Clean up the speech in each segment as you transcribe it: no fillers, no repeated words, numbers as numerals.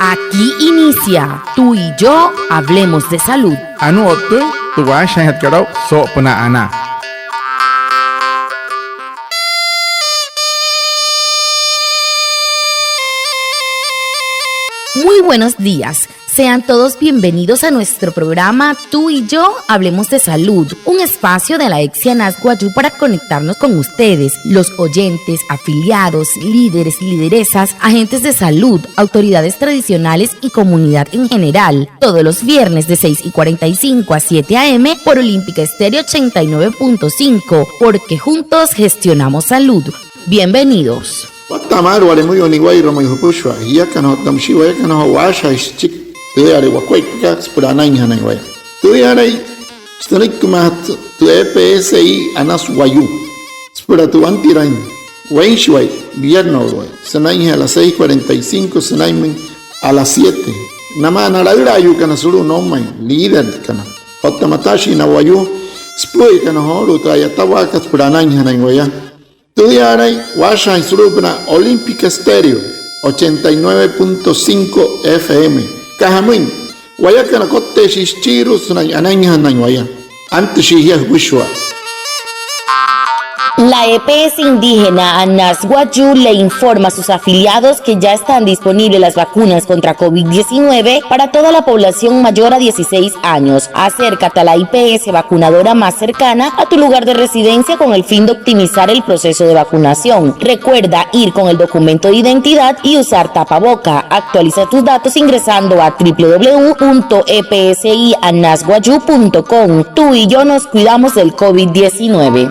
Aquí inicia Tú y yo hablemos de salud. Anu otu tuwa shangat karau so pena ana. Muy buenos días. Sean todos bienvenidos a nuestro programa Tú y yo hablemos de salud, un espacio de la ECSI Anasguayú para conectarnos con ustedes, los oyentes, afiliados, líderes, lideresas, agentes de salud, autoridades tradicionales y comunidad en general, todos los viernes de 6:45 a 7 a.m. por Olímpica Estéreo 89.5, porque juntos gestionamos salud. Bienvenidos. Watamar wale muy oniguay romo yupushwa yaka no tamshiwa yaka no washa chik tuyare wakwai kaks puranain hanai tuyare stonik kumat tu EPSI anas wayu spura tu antirain wainshwai vierno sanai a las 6:45 sanai a las 7 nama naraira yuka suru no mai líder kana otamatashi na wayu spui kana horu tayatawa kaks puranain hanai Tudiaray, Washa Surupna, Olímpica Estéreo, 89.5 FM. Cajamuin, Guayacana Cote Shichiru, Anaña Nañuaya, antes Shihia Wishwa. La EPS indígena Anasguayú le informa a sus afiliados que ya están disponibles las vacunas contra COVID-19 para toda la población mayor a 16 años. Acércate a la IPS vacunadora más cercana a tu lugar de residencia con el fin de optimizar el proceso de vacunación. Recuerda ir con el documento de identidad y usar tapaboca. Actualiza tus datos ingresando a www.epsianasguayú.com. Tú y yo nos cuidamos del COVID-19.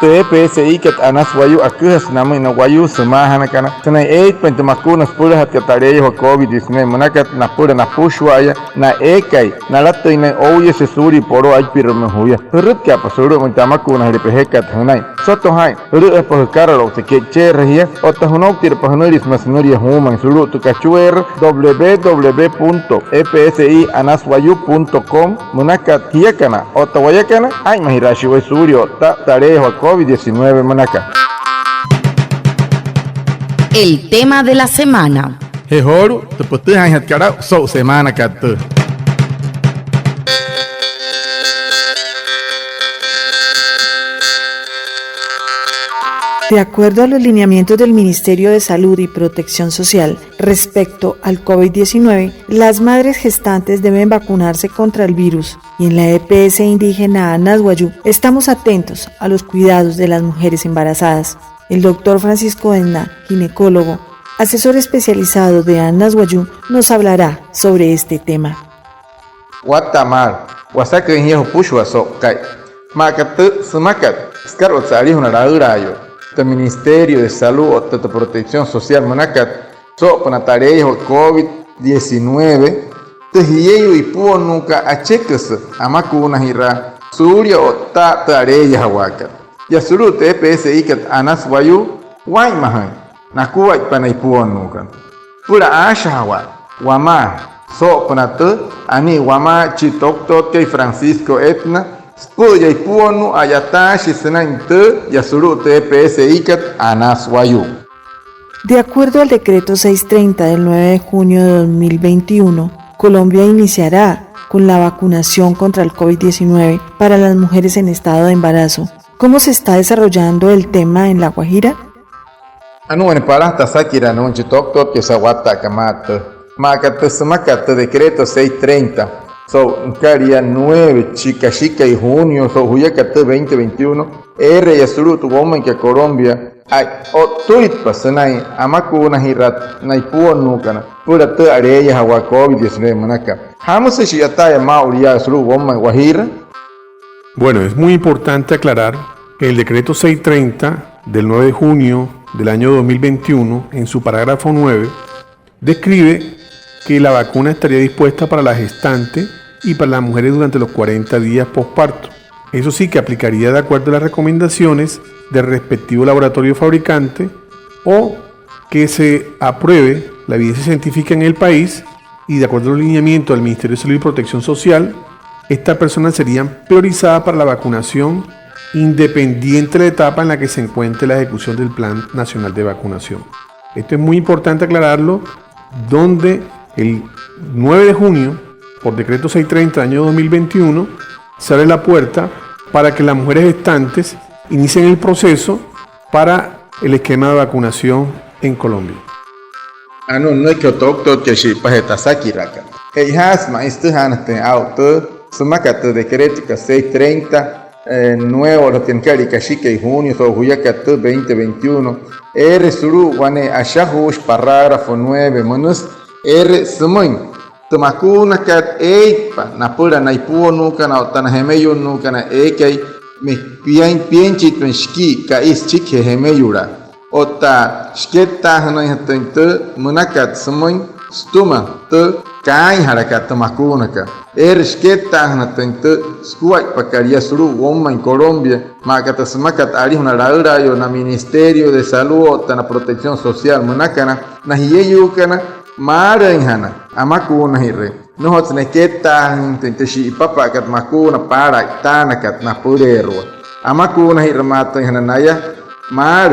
TPSI ket Anasguayú akuhas nama ina wayu semahana kana tena 8 makunas pura hatia tareya ho COVID-19 manakat na pura na pushwaya na ekai na lato ina oye sesuri poro ay piro mehuya rut kya pasuru mentamakuna hiripehekat hanai soto hai rut epohkararo se keche rahia otahunok tir pahanuris masnuri human suru tu kachuer www.epsianasguayú.com manakat hiakana otawayakana ay mahirashi wesuri ota tareya ho COVID-19 Manaca. El tema de la semana. Hehoru, te puedes hacer cara so semana kat. De acuerdo a los lineamientos del Ministerio de Salud y Protección Social respecto al COVID-19, las madres gestantes deben vacunarse contra el virus y en la EPS indígena Anasguayú estamos atentos a los cuidados de las mujeres embarazadas. El doctor Francisco Enna, ginecólogo, asesor especializado de Anasguayú, nos hablará sobre este tema. Watamar, wasaka inyeho pushwa so kai. Makat semakat, skaro tsari hunaraurayo. El Ministerio de Salud o de Protección Social Manacat so para tareas COVID-19 tejiyeyo y puo nunca achekas amakuna hira surya o ta tareas hawaka ya suru TPSI kat Anasguayú wai mahan nakuwa panai puo nunca pura asha hawa wama so para ani wama chitokto ke Francisco Etna Spuya y puonu ayatashi senainte yasuru TPSI kat Anasguayú. De acuerdo al decreto 630 del 9 de junio de 2021, Colombia iniciará con la vacunación contra el COVID-19 para las mujeres en estado de embarazo. ¿Cómo se está desarrollando el tema en La Guajira? Anu en parasta sakira no chitokto que sawata kamata. Makata samakata decreto 630. So, Caria 9, Chica y junio, so, Huyacate 2021, Yasuru, tu woman que Colombia, ay, o tuit pasanay, Amaku Nahirat, Naipuo Nukana, Pura te areya Hawa COVID-19 Manaca. Hamase Shiataya Mauria, Yasuru, woman Guajira. Bueno, es muy importante aclarar que el decreto 630 del 9 de junio del año 2021, en su parágrafo 9, describe que la vacuna estaría dispuesta para la gestante y para las mujeres durante los 40 días posparto. Eso sí que aplicaría de acuerdo a las recomendaciones del respectivo laboratorio fabricante o que se apruebe la evidencia científica en el país y de acuerdo a los lineamientos del Ministerio de Salud y Protección Social, estas personas serían priorizadas para la vacunación independiente de la etapa en la que se encuentre la ejecución del Plan Nacional de Vacunación. Esto es muy importante aclararlo, donde el 9 de junio, por decreto 630 del año 2021, se abre la puerta para que las mujeres gestantes inicien el proceso para el esquema de vacunación en Colombia. No hay que doctor que si pajeta sakiraka. Has maestro hanate auto, sumakate decreto 630 nuevo lo tiene que chique junio so huyakate 2021. Suru wane ashahush parágrafo 9 menos sumoin. Tomakuna kat eipa napura naipuo nuka na otana hemeyo nuka na ekei me pienchit menski ka is chike hemeyura. Ota sketa hana hatente munakat sumoin stuma te kain harakat tomakuna ka. Sketa hana tente skuat pakaria suru woma en Colombia makata semakat ari una raura yo na Ministerio de Salud otana Protección Social munakana na hiyeyu kana Maren hana, amakuna hire. No hot neketa tente shi papa kat makuna para tana kat na puderwa. Amakuna hire mata hana naya mar.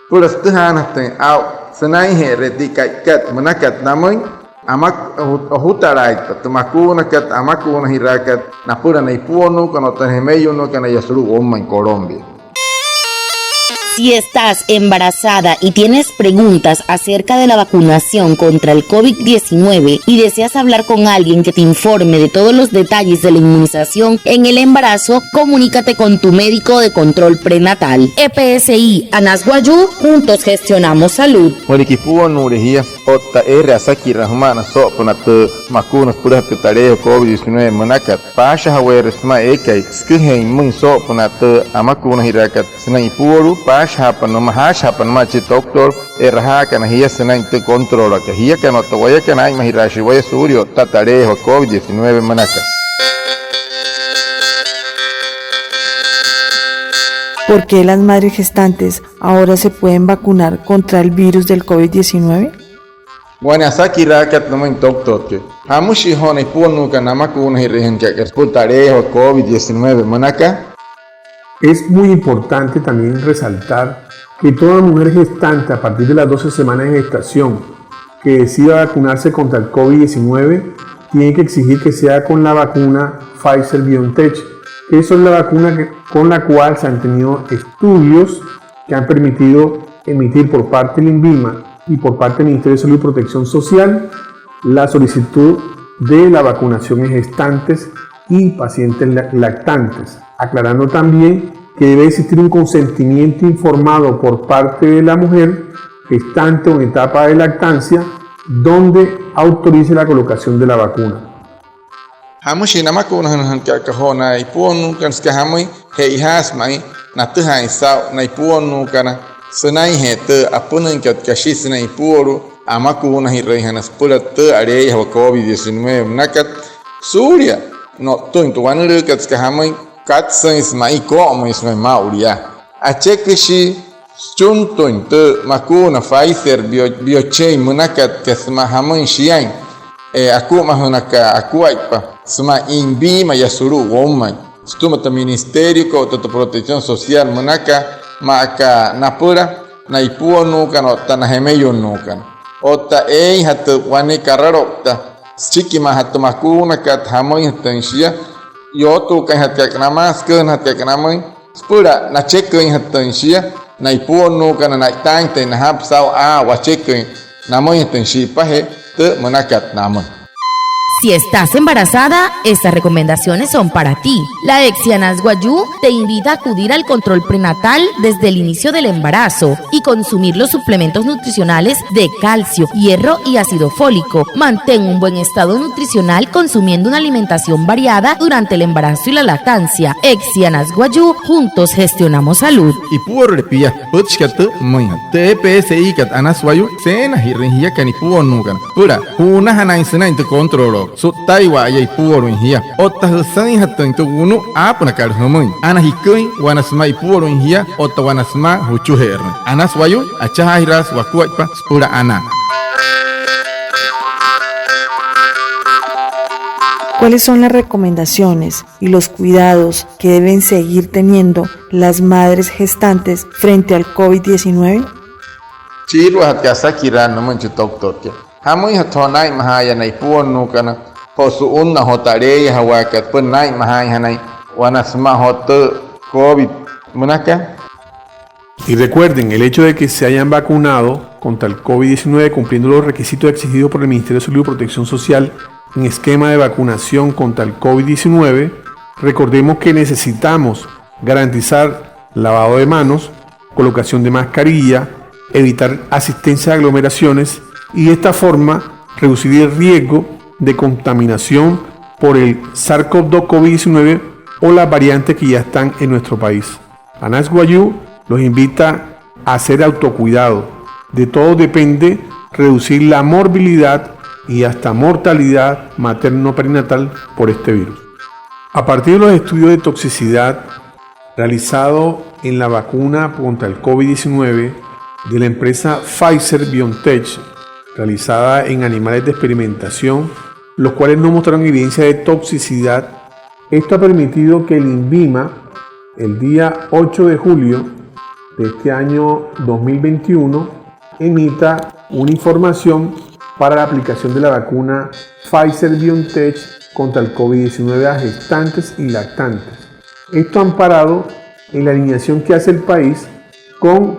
Pulas tuhana ten au senai here di kat manakat namoy amak hutarait pat makuna kat amakuna hire kat na pura na ipuonu kono tehemeyo no kana yasuru omma en Colombia. Si estás embarazada y tienes preguntas acerca de la vacunación contra el COVID-19 y deseas hablar con alguien que te informe de todos los detalles de la inmunización en el embarazo, comunícate con tu médico de control prenatal. EPSI Anas Guayú, juntos gestionamos salud. Morikipuo nurehia otta asaki rahmana sopona te makunas pura te tarea COVID-19 manakat pasha hawer sma ekai skhen mun sopona te amakuna hirakat snai puru hapan no mahash hapan machi doctor erha kana hiya senai te controla que hiya kana to vaya kana ai mahirashi vaya surio tatarejo COVID-19 manaka. ¿Por qué las madres gestantes ahora se pueden vacunar contra el virus del COVID-19? Bueno, asaki rakat no men doctor que hamushi hone punu kana makuna hirehen que tatarejo COVID-19 manaka. Es muy importante también resaltar que toda mujer gestante a partir de las 12 semanas de gestación que decida vacunarse contra el COVID-19 tiene que exigir que sea con la vacuna Pfizer-BioNTech, que es la vacuna con la cual se han tenido estudios que han permitido emitir por parte del INVIMA y por parte del Ministerio de Salud y Protección Social la solicitud de la vacunación en gestantes y pacientes lactantes, aclarando también que debe existir un consentimiento informado por parte de la mujer gestante o en etapa de lactancia donde autorice la colocación de la vacuna. Hamushi namakuna hankakahona iponu kanskahamui heihasmai natuhai sau naiponu kana senai hete apunan katkashi senai puru amakuna hiraihanas pulate arei ha COVID-19 nakat Surya no tuntu wanuru katskahamui katsan ismai como ismai mauria achekishi chuntun te makuna Pfizer BioNTech munakat kasmahamun shian aku mahunaka aku aipa sma INVIMA yasuru woman stumata Ministerio de Protección Social munaka maka napura naipuonu kana tanahemeyo nukan ota hatu wani kararokta chiki mahatu makuna kat hamoy tanshia yotu kan hatek namas kan hatek namay spura na chekin hatanshia naipuonu kana na tante na hapsau wachekin namoy tanshi pahe te manakat naman. Si estás embarazada, estas recomendaciones son para ti. La Exianas Guayú te invita a acudir al control prenatal desde el inicio del embarazo y consumir los suplementos nutricionales de calcio, hierro y ácido fólico. Mantén un buen estado nutricional consumiendo una alimentación variada durante el embarazo y la lactancia. Exianas Guayú, juntos gestionamos salud. Y por repia, puchkatu muy. TPSI kat Anas Guayú, sena hirrinhia kanipuo nukan. Pura, una hanain sena inte controlo. So taiwa yai puoro inhia otta husani hatan to gunu apna kar homun ana hikoi wanasma puoro inhia otta wanasma huchuher anas wayu achahiras wakuaipa spura ana. ¿Cuáles son las recomendaciones y los cuidados que deben seguir teniendo las madres gestantes frente al COVID-19? Chiru hat kasakira no manchu doctor ke Hamui hatonai mahaya nai puonu kana hosu unna hotareya hawakat pun nai mahaya hanai wanasma hote COVID munaka. Y recuerden, el hecho de que se hayan vacunado contra el COVID-19 cumpliendo los requisitos exigidos por el Ministerio de Salud y Protección Social en esquema de vacunación contra el COVID-19, recordemos que necesitamos garantizar lavado de manos, colocación de mascarilla, evitar asistencia a aglomeraciones y de esta forma reducir el riesgo de contaminación por el SARS-CoV-2 COVID-19 o las variantes que ya están en nuestro país. ANAS Guayú los invita a hacer autocuidado. De todo depende reducir la morbilidad y hasta mortalidad materno-perinatal por este virus. A partir de los estudios de toxicidad realizados en la vacuna contra el COVID-19 de la empresa Pfizer-BioNTech, realizada en animales de experimentación, los cuales no mostraron evidencia de toxicidad, esto ha permitido que el INVIMA, el día 8 de julio de este año 2021, emita una información para la aplicación de la vacuna Pfizer-BioNTech contra el COVID-19 a gestantes y lactantes. Esto amparado en la alineación que hace el país con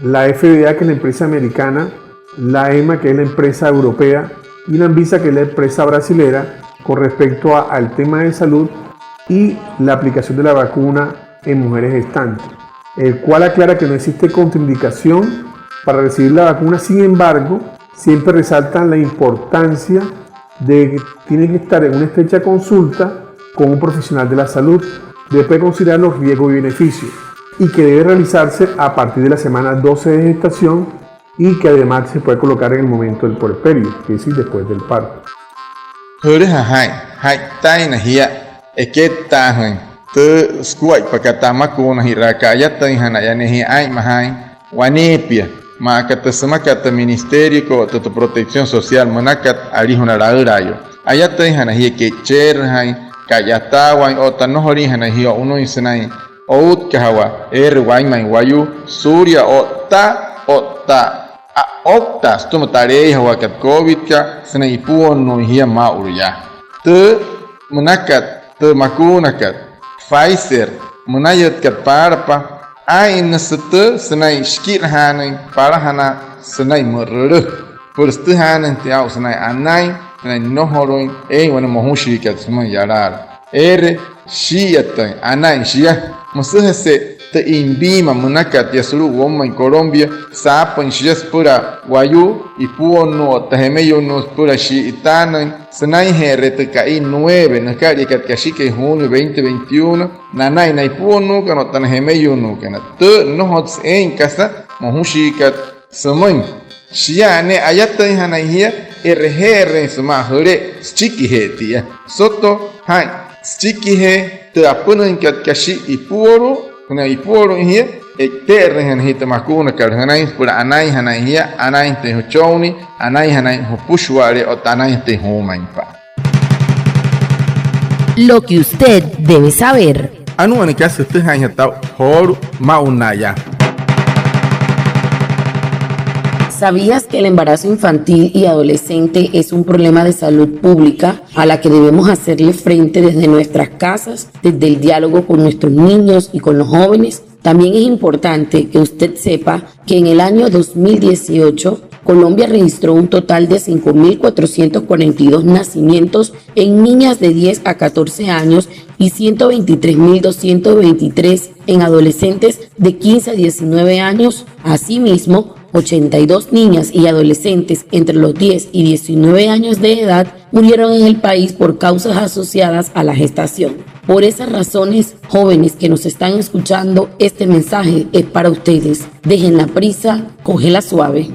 la FDA, que es la empresa americana, la EMA, que es la empresa europea, y la Anvisa, que es la empresa brasilera, con respecto al tema de salud y la aplicación de la vacuna en mujeres gestantes, el cual aclara que no existe contraindicación para recibir la vacuna. Sin embargo, siempre resaltan la importancia de que tiene que estar en una estrecha consulta con un profesional de la salud, después de considerar los riesgos y beneficios, y que debe realizarse a partir de la semana 12 de gestación y que además se puede colocar en el momento del puerperio, es decir, después del parto. Te skuai pakatama kuna hirakaya te hanayane hi ai mahai wanepia maka te semakata ministerio ko te protección social manakat arihuna rayo ayata hanahi ke cher hai kayata wan otanohori hanahi uno insenai out kahawa wain mai wayu surya otta stumatare hawa kat covid ka senai puon no hiya ma urya te manakat te makunakat Pfizer menayat kat parpa ai nasete senai skit hanai para hana senai merre purstu hanan tiau senai anai senai nohoroin wana mohushi kat semua yarar shiatan anai shia musahse te INVIMA menakat ya sulu woma en Colombia sapan shias pura wayu y puono tahemeyo nos pura shi itanan senai here te kai 9 nakari kat kashike junio 2021 nanai nai puono kano tahemeyo no kana te no hots en casa mohushi kat semen shia ne ayata hanai hia RGR sema hore chiki hetia soto hai chiki he te apunan kat kashi y puoro kuna iporo hia eterna han hita makuna kal hanai pura anai hanai hia anai te hochoni anai hanai hopushware o tanai te homainpa. Lo que usted debe saber. Anu ani kasu te han hata hor maunaya. ¿Sabías que el embarazo infantil y adolescente es un problema de salud pública a la que debemos hacerle frente desde nuestras casas, desde el diálogo con nuestros niños y con los jóvenes? También es importante que usted sepa que en el año 2018 Colombia registró un total de 5.442 nacimientos en niñas de 10 a 14 años y 123.223 en adolescentes de 15 a 19 años. Asimismo, 82 niñas y adolescentes entre los 10 y 19 años de edad murieron en el país por causas asociadas a la gestación. Por esas razones, jóvenes que nos están escuchando, este mensaje es para ustedes. Dejen la prisa, cógela suave.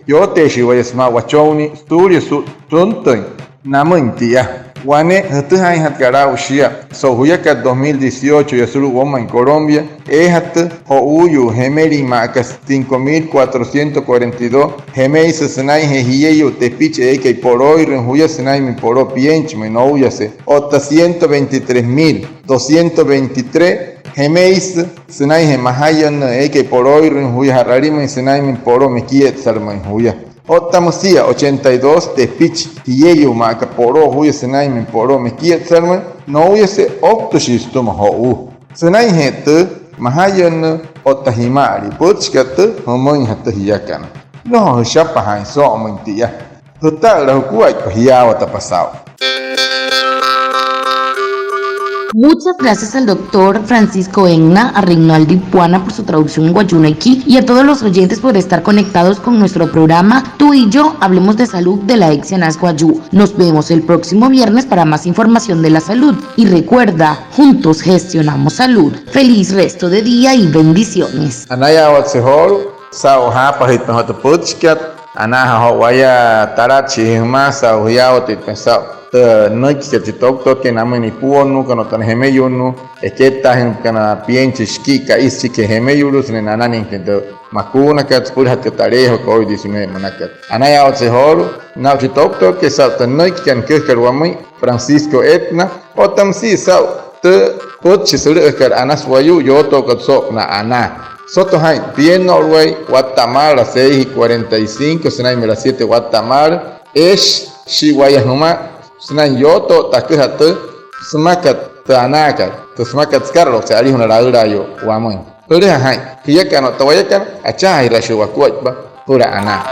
Yo te shiva yasma wachoni studio su tonton namuntia Guane, hay hatgara ushia, sohuyaka 2018 y azul goma en Colombia, Houyu, Gemeri Macas 5442, Gemei Senai Hejieu, Tepiche Eke por hoy, Renjuya Senai mi poro Piench, Menouyase, 823.223, Gemeis Senai Gemahayan Eke por hoy, Renjuya Hararima y Senai mi poro Mekiet Salman Huya. Otamusia 82 Tepiche Hieu Maca poro Huya Senai mi poro Mekiet Salman, no huyase Octoshistum Hou. Senai Hete Mahayan Otahimari, Puchkat, Homoin Hatahiakan. No, Shapahan, so Montia. Total, la Hukuay, Hiawata pasado. Muchas gracias al doctor Francisco Egna, a Reinaldo Ipuana por su traducción en Guayunaiki y a todos los oyentes por estar conectados con nuestro programa Tú y Yo Hablemos de Salud de la Exia Guayú. Nos vemos el próximo viernes para más información de la salud. Y recuerda, juntos gestionamos salud. Feliz resto de día y bendiciones. Anaya Watsehol, Sao Hapahit Puchkat, Anaha Hawaya Tarachi, Masa, Huyao, pensado. No que te toque que nada ni puono que no tan gemeyuno es que estás en cana pienche chica y si que gemeyunos en nana ni que macuna que te pura te tarejo que hoy dice me manacat anaya o se horo no te toque que salta no que ruamai Francisco Etna o tam si sal te poche sobre que anas wayu yo toco so na ana soto hay bien Norway Guatemala 6:45 senai me las 7 Guatemala es Chihuahua numa Senang yoto takehate semakat tanakat semakat skarlo se ari una laura yo wamoy ore hai kiyakan tawayakan acha ira shuwa kuat ba pura ana